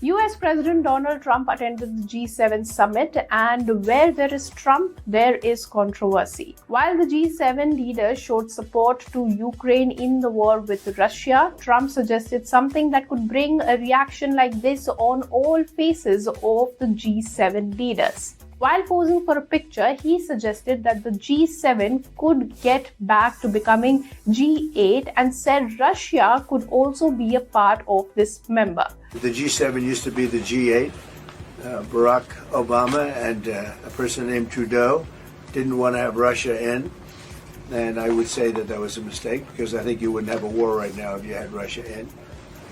US President Donald Trump attended the G7 summit, and where there is Trump, there is controversy. While the G7 leaders showed support to Ukraine in the war with Russia, Trump suggested something that could bring a reaction like this on all faces of the G7 leaders. While posing for a picture, he suggested that the G7 could get back to becoming G8 and said Russia could also be a part of this member. The G7 used to be the G8. Barack Obama and a person named Trudeau didn't want to have Russia in. And I would say that that was a mistake, because I think you wouldn't have a war right now if you had Russia in.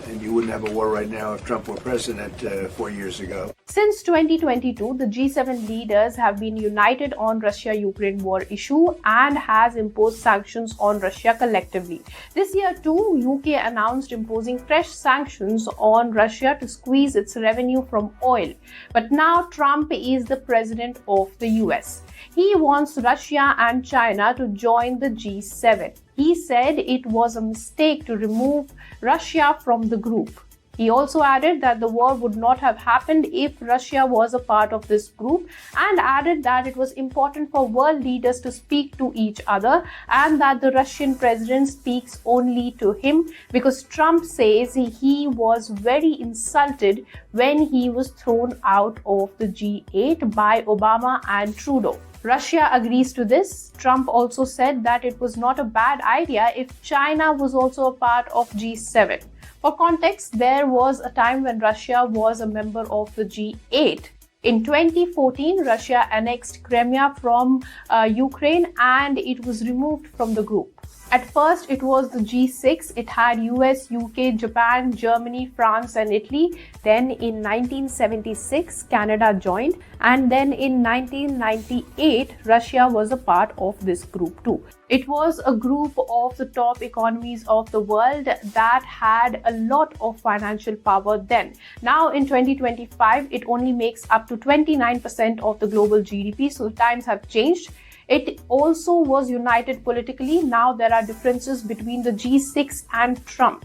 And you wouldn't have a war right now if Trump were president 4 years ago. Since 2022, the G7 leaders have been united on Russia-Ukraine war issue and has imposed sanctions on Russia collectively. This year too, UK announced imposing fresh sanctions on Russia to squeeze its revenue from oil. But now Trump is the president of the US. He wants Russia and China to join the G7. He said it was a mistake to remove Russia from the group. He also added that the war would not have happened if Russia was a part of this group, and added that it was important for world leaders to speak to each other and that the Russian president speaks only to him, because Trump says he was very insulted when he was thrown out of the G8 by Obama and Trudeau. Russia agrees to this. Trump also said that it was not a bad idea if China was also a part of G7. For context, there was a time when Russia was a member of the G8. In 2014, Russia annexed Crimea from Ukraine and it was removed from the group. At first, it was the G6. It had US, UK, Japan, Germany, France, and Italy. Then in 1976, Canada joined. And then in 1998, Russia was a part of this group too. It was a group of the top economies of the world that had a lot of financial power then. Now in 2025, it only makes up to 29% of the global GDP. So times have changed. It also was united politically. Now there are differences between the G6 and Trump.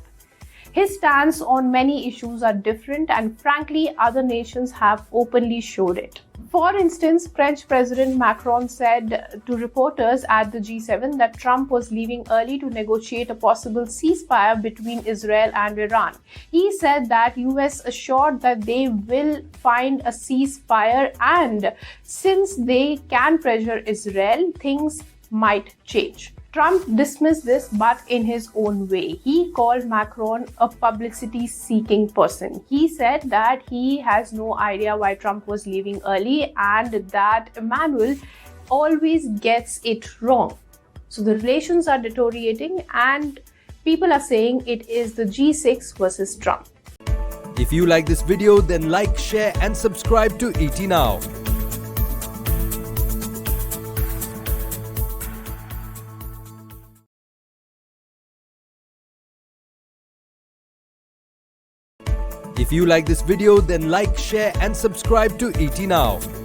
His stance on many issues are different, and frankly, other nations have openly showed it. For instance, French President Macron said to reporters at the G7 that Trump was leaving early to negotiate a possible ceasefire between Israel and Iran. He said that US assured that they will find a ceasefire, and since they can pressure Israel, things might change. Trump dismissed this, but in his own way. He called Macron a publicity-seeking person. He said that he has no idea why Trump was leaving early and that Emmanuel always gets it wrong. So the relations are deteriorating and people are saying it is the G6 versus Trump. If you like this video, then like, share and subscribe to etnow. If you like this video, then like, share and subscribe to etnow.